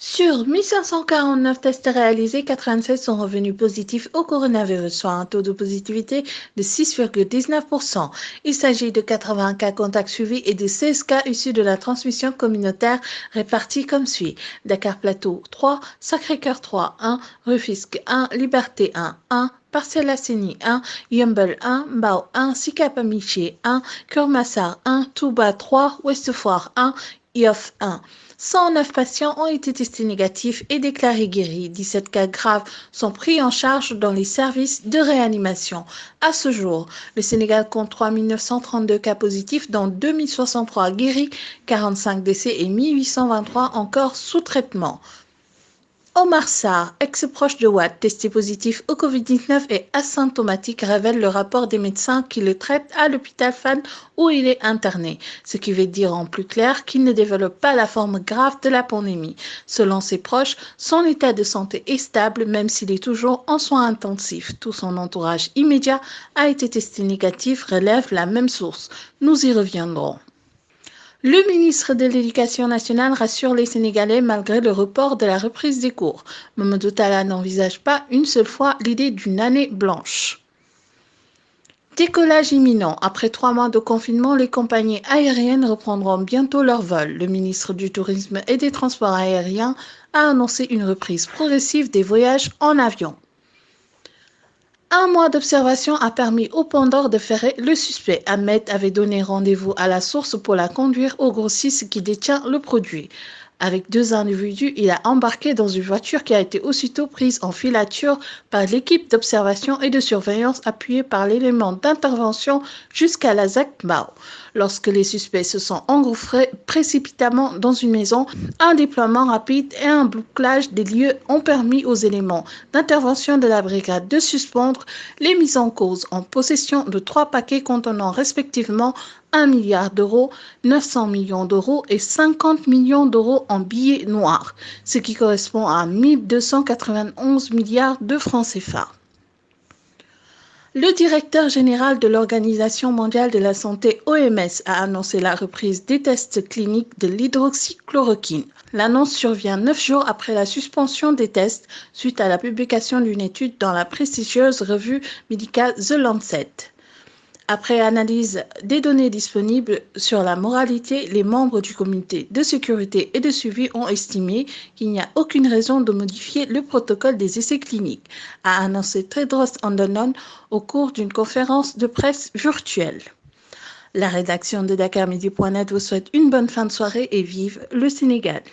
Sur 1549 tests réalisés, 96 sont revenus positifs au coronavirus, soit un taux de positivité de 6,19%. Il s'agit de 80 cas contacts suivis et de 16 cas issus de la transmission communautaire répartis comme suit. Dakar Plateau 3, Sacré-Cœur 3, 1, Rufisque 1, Liberté 1, Parcelles Assainies 1, Yeumbeul 1, Mbao 1, Sicap Amitié 1, Keur Massar 1, Touba 3, Ouest Foire 1, Yoff 1. 109 patients ont été testés négatifs et déclarés guéris. 17 cas graves sont pris en charge dans les services de réanimation. À ce jour, le Sénégal compte 3 932 cas positifs, dont 2 063 guéris, 45 décès et 1 823 encore sous traitement. Omar Sarr, ex-proche de Wade, testé positif au Covid-19 et asymptomatique, révèle le rapport des médecins qui le traitent à l'hôpital Fann où il est interné, ce qui veut dire en plus clair qu'il ne développe pas la forme grave de la pandémie. Selon ses proches, son état de santé est stable même s'il est toujours en soins intensifs. Tout son entourage immédiat a été testé négatif, relève la même source. Nous y reviendrons. Le ministre de l'Éducation nationale rassure les Sénégalais malgré le report de la reprise des cours. Mamadou Talla n'envisage pas une seule fois l'idée d'une année blanche. Décollage imminent. Après 3 mois de confinement, les compagnies aériennes reprendront bientôt leur vol. Le ministre du Tourisme et des Transports aériens a annoncé une reprise progressive des voyages en avion. Un mois d'observation a permis au Pandore de ferrer le suspect. Ahmed avait donné rendez-vous à la source pour la conduire au grossiste qui détient le produit. Avec 2 individus, il a embarqué dans une voiture qui a été aussitôt prise en filature par l'équipe d'observation et de surveillance appuyée par l'élément d'intervention jusqu'à la ZAC Mbao. Lorsque les suspects se sont engouffrés précipitamment dans une maison, un déploiement rapide et un bouclage des lieux ont permis aux éléments d'intervention de la brigade de suspendre les mises en cause en possession de 3 paquets contenant respectivement 1 milliard d'euros, 900 millions d'euros et 50 millions d'euros en billets noirs, ce qui correspond à 1291 milliards de francs CFA. Le directeur général de l'Organisation mondiale de la santé (OMS) a annoncé la reprise des tests cliniques de l'hydroxychloroquine. L'annonce survient 9 jours après la suspension des tests suite à la publication d'une étude dans la prestigieuse revue médicale The Lancet. Après analyse des données disponibles sur la moralité, les membres du comité de sécurité et de suivi ont estimé qu'il n'y a aucune raison de modifier le protocole des essais cliniques, a annoncé Tedros Adhanom au cours d'une conférence de presse virtuelle. La rédaction de DakarMidi.net vous souhaite une bonne fin de soirée et vive le Sénégal.